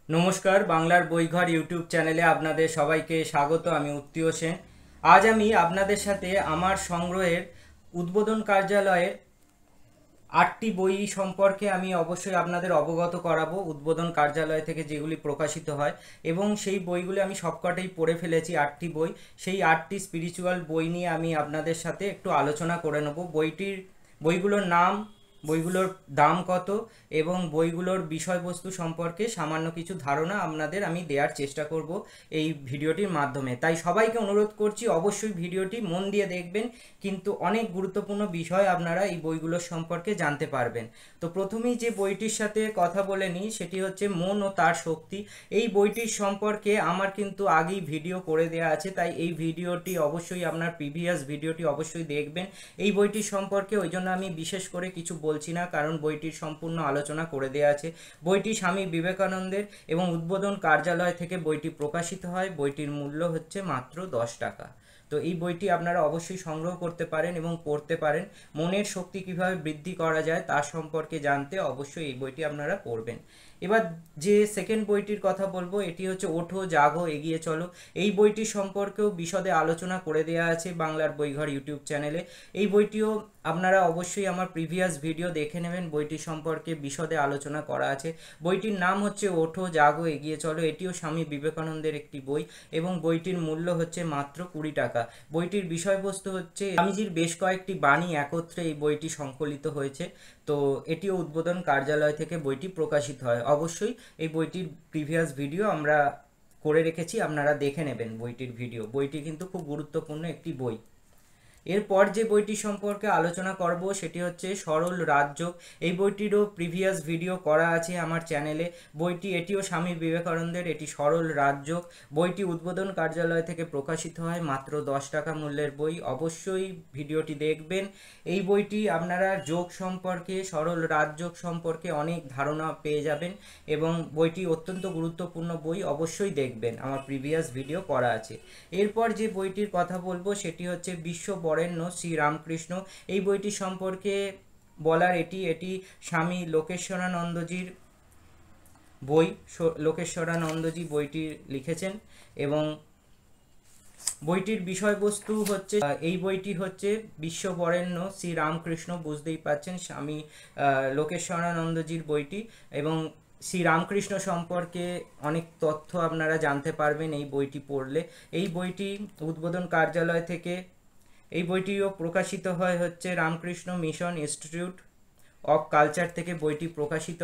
नमस्कार बांगलार বইঘর यूट्यूब चैनेले आपनादेर सबाइके स्वागत। आमी उत्तिय सेन। आज आमी आपनादेर साथे आमार संग्रहेर उद्बोधन कार्यालयेर 8टी বই সম্পর্কে আমি অবশ্যই আপনাদের অবগত করাবো। উদ্বোধন কার্যালয় থেকে যেগুলি প্রকাশিত হয় এবং সেই বইগুলি আমি সবকটাই পড়ে ফেলেছি। 8টি বই, সেই 8টি স্পিরিচুয়াল বই নিয়ে আমি আপনাদের সাথে একটু আলোচনা করে নেব। বইগুলোর নাম, বইগুলোর দাম কত এবং বইগুলোর বিষয়বস্তু সম্পর্কে সামান্য কিছু ধারণা আপনাদের আমি দেওয়ার চেষ্টা করব এই ভিডিওটির মাধ্যমে। তাই সবাইকে অনুরোধ করছি অবশ্যই ভিডিওটি মন দিয়ে দেখবেন, কিন্তু অনেক গুরুত্বপূর্ণ বিষয় আপনারা এই বইগুলোর সম্পর্কে জানতে পারবেন। তো প্রথমেই যে বইটির সাথে কথা বলে নিই সেটি হচ্ছে মন ও তার শক্তি। এই বইটির সম্পর্কে আমার কিন্তু আগেই ভিডিও করে দেওয়া আছে, তাই এই ভিডিওটি অবশ্যই আপনার প্রিভিয়াস ভিডিওটি অবশ্যই দেখবেন। এই বইটির সম্পর্কে ওই জন্য আমি বিশেষ করে কিছু বলছি না, কারণ বইটির সম্পূর্ণ আলোচনা করে দেওয়া আছে। বইটি স্বামী বিবেকানন্দের এবং উদ্বোধন কার্যালয় থেকে বইটি প্রকাশিত হয়। বইটির মূল্য হচ্ছে মাত্র 10 টাকা। তো এই বইটি আপনারা অবশ্যই সংগ্রহ করতে পারেন এবং পড়তে পারেন। মনের শক্তি কিভাবে বৃদ্ধি করা যায় তার সম্পর্কে জানতে অবশ্যই এই বইটি আপনারা পড়বেন। এবার যে সেকেন্ড বইটির কথা বলবো এটি হচ্ছে ওঠো জাগো এগিয়ে চলো। এই বইটি সম্পর্কেও বিশদে আলোচনা করে দেওয়া আছে বাংলার বইঘর ইউটিউব চ্যানেলে। এই বইটিও আপনারা অবশ্যই আমার প্রিভিয়াস ভিডিও দেখে নেবেন, বইটি সম্পর্কে বিশদে আলোচনা করা আছে। বইটির নাম হচ্ছে ওঠো জাগো এগিয়ে চলো। এটিও স্বামী বিবেকানন্দের একটি বই এবং বইটির মূল্য হচ্ছে মাত্র 20 টাকা। বইটির বিষয়বস্তু হচ্ছে স্বামীজির বেশ কয়েকটি বাণী একত্রে এই বইটি সংকলিত হয়েছে। তো এটিও উদ্বোধন কার্যালয় থেকে বইটি প্রকাশিত হয়। অবশ্যই এই বইটির প্রিভিয়াস ভিডিও আমরা করে রেখেছি, আপনারা দেখে নেবেন বইটির ভিডিও। বইটি কিন্তু খুব গুরুত্বপূর্ণ একটি বই। এরপর যে বইটি সম্পর্কে আলোচনা করব সেটি হচ্ছে সরল রাজযোগ। এই বইটিরও প্রিভিয়াস ভিডিও করা আছে আমার চ্যানেলে। এটিও স্বামী বিবেকানন্দের, এটি সরল রাজযোগ। বইটি উদ্বোধন কার্যালয় থেকে প্রকাশিত হয়, মাত্র 10 টাকা মূল্যের বই। অবশ্যই ভিডিওটি দেখবেন। এই বইটি আপনারা যোগ সম্পর্কে, সরল রাজযোগ সম্পর্কে অনেক ধারণা পেয়ে যাবেন এবং বইটি অত্যন্ত গুরুত্বপূর্ণ বই, অবশ্যই দেখবেন, আমার প্রিভিয়াস ভিডিও করা আছে। এরপর যে বইটির কথা বলবো সেটি হচ্ছে বিশ্ব বরেণ্য শ্রী রামকৃষ্ণ। এই বইটি সম্পর্কে বলার এটি স্বামী লোকেশ্বরানন্দজির বই। লোকেশ্বরানন্দজি বইটি লিখেছেন এবং বইটির বিষয়বস্তু হচ্ছে এই বইটি হচ্ছে বিশ্ব বরেণ্য শ্রী রামকৃষ্ণ, বুঝতেই পাচ্ছেন স্বামী লোকেশ্বরানন্দজির বইটি এবং শ্রী রামকৃষ্ণ সম্পর্কে অনেক তথ্য আপনারা জানতে পারবেন এই বইটি পড়লে। এই বইটি উদ্বোধন কার্যালয় থেকে, এই বইটিও প্রকাশিত হয় হচ্ছে Ramakrishna mission institute of culture থেকে বইটি প্রকাশিত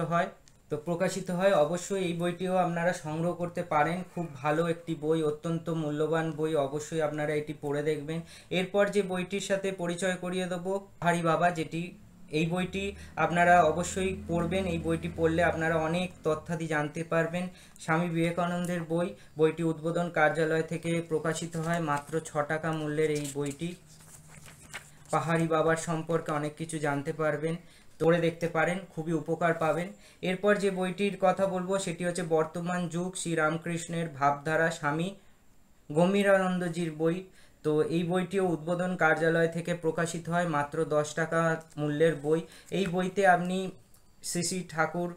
হয়। অবশ্যই এই বইটিও আপনারা সংগ্রহ করতে পারেন। খুব ভালো একটি বই, অত্যন্ত মূল্যবান বই, অবশ্যই আপনারা এটি পড়ে দেখবেন। এরপর যে বইটির সাথে পরিচয় করিয়ে দেবো পাহাড়ি বাবা, যেটি এই বইটি আপনারা অবশ্যই পড়বেন। এই বইটি পড়লে আপনারা অনেক তথ্যাদি জানতে পারবেন। স্বামী বিবেকানন্দের বইটি উদ্বোধন কার্যালয় থেকে প্রকাশিত হয়, মাত্র 6 টাকা মূল্যের এই বইটি। পাহাড়ি বাবার সম্পর্কে অনেক কিছু জানতে পারবেন, পড়ে দেখতে পারেন, খুবই উপকার পাবেন। এরপর যে বইটির কথা বলবো সেটি হচ্ছে বর্তমান যুগ শ্রীরামকৃষ্ণের ভাবধারা, স্বামী গম্ভীরানন্দজির বই। তো এই বইটিও উদ্বোধন কার্যালয় থেকে প্রকাশিত হয়, মাত্র 10 টাকা মূল্যের বই। এই বইতে আপনি শ্রী শ্রী ঠাকুর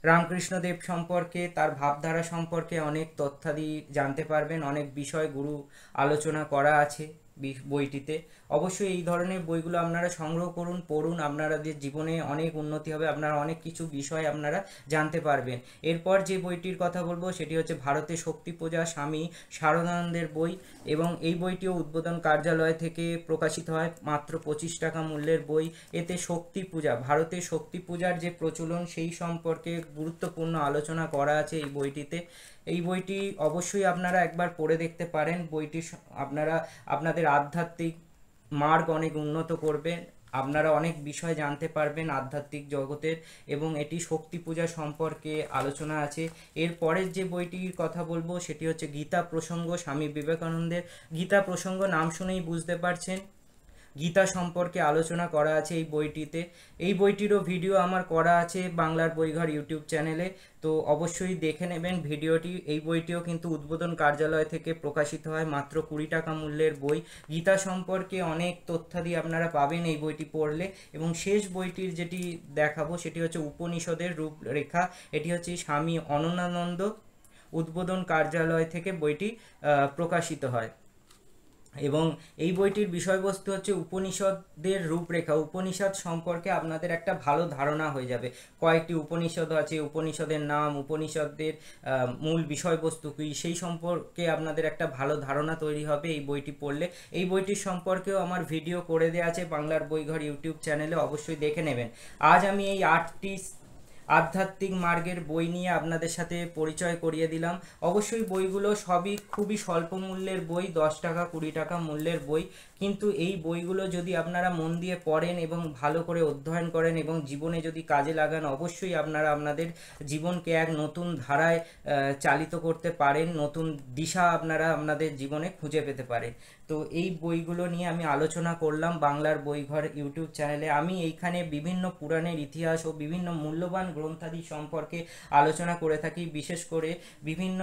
রামকৃষ্ণদেব সম্পর্কে, তার ভাবধারা সম্পর্কে অনেক তথ্যাদি জানতে পারবেন। অনেক বিষয় গুরু আলোচনা করা আছে বইটিতে। অবশ্যই এই ধরনের বইগুলো আপনারা সংগ্রহ করুন, পড়ুন, আপনাদের জীবনে অনেক উন্নতি হবে, আপনারা অনেক কিছু বিষয় আপনারা জানতে পারবেন। এরপর যে বইটির কথা বলবো সেটি হচ্ছে ভারতে শক্তি পূজা, স্বামী সারদানন্দের বই এবং এই বইটিও উদ্বোধন কার্যালয় থেকে প্রকাশিত হয়, মাত্র 25 টাকা মূল্যের বই। এতে শক্তি পূজা, ভারতে শক্তি পূজার যে প্রচলন সেই সম্পর্কে গুরুত্বপূর্ণ আলোচনা করা আছে এই বইটিতে। এই বইটি অবশ্যই আপনারা একবার পড়ে দেখতে পারেন। বইটি আপনাদের আধ্যাত্মিক মার্গ অনেক উন্নত করবে, আপনারা অনেক বিষয় জানতে পারবেন আধ্যাত্মিক জগতের, এবং এটি শক্তি পূজা সম্পর্কে আলোচনা আছে। এর পরের যে বইটির কথা বলবো সেটি হচ্ছে গীতা প্রসঙ্গ, স্বামী বিবেকানন্দের। গীতা প্রসঙ্গ নাম শুনেই বুঝতে পারছেন গীতা সম্পর্কে আলোচনা করা আছে এই বইটিতে। এই বইটিরও ভিডিও আমার করা আছে বাংলার বইঘর ইউটিউব চ্যানেলে, তো অবশ্যই দেখে নেবেন ভিডিওটি। এই বইটিও কিন্তু উদ্বোধন কার্যালয় থেকে প্রকাশিত হয়, মাত্র 20 টাকা মূল্যের বই। গীতা সম্পর্কে অনেক তথ্যাদি আপনারা পাবেন এই বইটি পড়লে। এবং শেষ বইটির যেটি দেখাবো সেটি হচ্ছে উপনিষদের রূপরেখা। এটি হচ্ছে স্বামী অনন্যানন্দ উদ্বোধন কার্যালয় থেকে বইটি প্রকাশিত হয়। এবং এই বইটির বিষয়বস্তু হচ্ছে উপনিষদের রূপরেখা। উপনিষদ সম্পর্কে আপনাদের একটা ভালো ধারণা হয়ে যাবে। কয়েকটি উপনিষদ আছে, উপনিষদের নাম, উপনিষদের মূল বিষয়বস্তু কী, সেই সম্পর্কে আপনাদের একটা ভালো ধারণা তৈরি হবে এই বইটি পড়লে। এই বইটির সম্পর্কেও আমার ভিডিও করে দেওয়া আছে বাংলার বইঘর ইউটিউব চ্যানেলে, অবশ্যই দেখে নেবেন। আজ আমি এই 8টি আধ্যাত্মিক মার্গের বই নিয়ে আপনাদের সাথে পরিচয় করিয়ে দিলাম। অবশ্যই বইগুলো সবই খুবই স্বল্প মূল্যের বই, 10 টাকা 20 টাকা মূল্যের বই। কিন্তু এই বইগুলো যদি আপনারা মন দিয়ে পড়েন এবং ভালো করে অধ্যয়ন করেন এবং জীবনে যদি কাজে লাগান, অবশ্যই আপনারা আপনাদের জীবনকে এক নতুন ধারায় চালিত করতে পারেন, নতুন দিশা আপনারা আপনাদের জীবনে খুঁজে পেতে পারেন। তো এই বইগুলো নিয়ে আমি আলোচনা করলাম বাংলার বইঘর ইউটিউব চ্যানেলে। আমি এইখানে বিভিন্ন পুরাণের ইতিহাস ও বিভিন্ন মূল্যবান গ্রন্থাদি সম্পর্কে আলোচনা করে থাকি। বিশেষ করে বিভিন্ন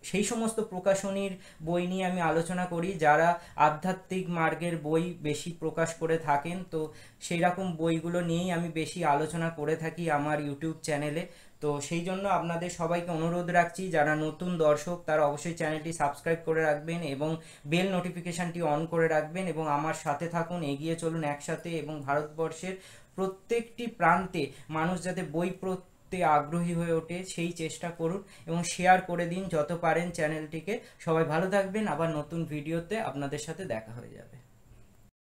সেই সমস্ত প্রকাশনীর বই নিয়ে আমি আলোচনা করি যারা আধ্যাত্মিক মার্গের বই বেশি প্রকাশ করে থাকেন। তো সেই রকম বইগুলো নিয়েই আমি বেশি আলোচনা করে থাকি আমার ইউটিউব চ্যানেলে। তো সেই জন্য আপনাদের সবাইকে অনুরোধ রাখছি, যারা নতুন দর্শক তারা অবশ্যই চ্যানেলটি সাবস্ক্রাইব করে রাখবেন এবং বেল নোটিফিকেশানটি অন করে রাখবেন এবং আমার সাথে থাকুন, এগিয়ে চলুন একসাথে। এবং ভারতবর্ষের প্রত্যেকটি প্রান্তে মানুষ যাতে বই পড়তে আগ্রহী হয়ে ওঠে সেই চেষ্টা করুন এবং শেয়ার করে দিন যত পারেন চ্যানেলটিকে। সবাই ভালো থাকবেন, আবার নতুন ভিডিওতে আপনাদের সাথে দেখা হয়ে যাবে।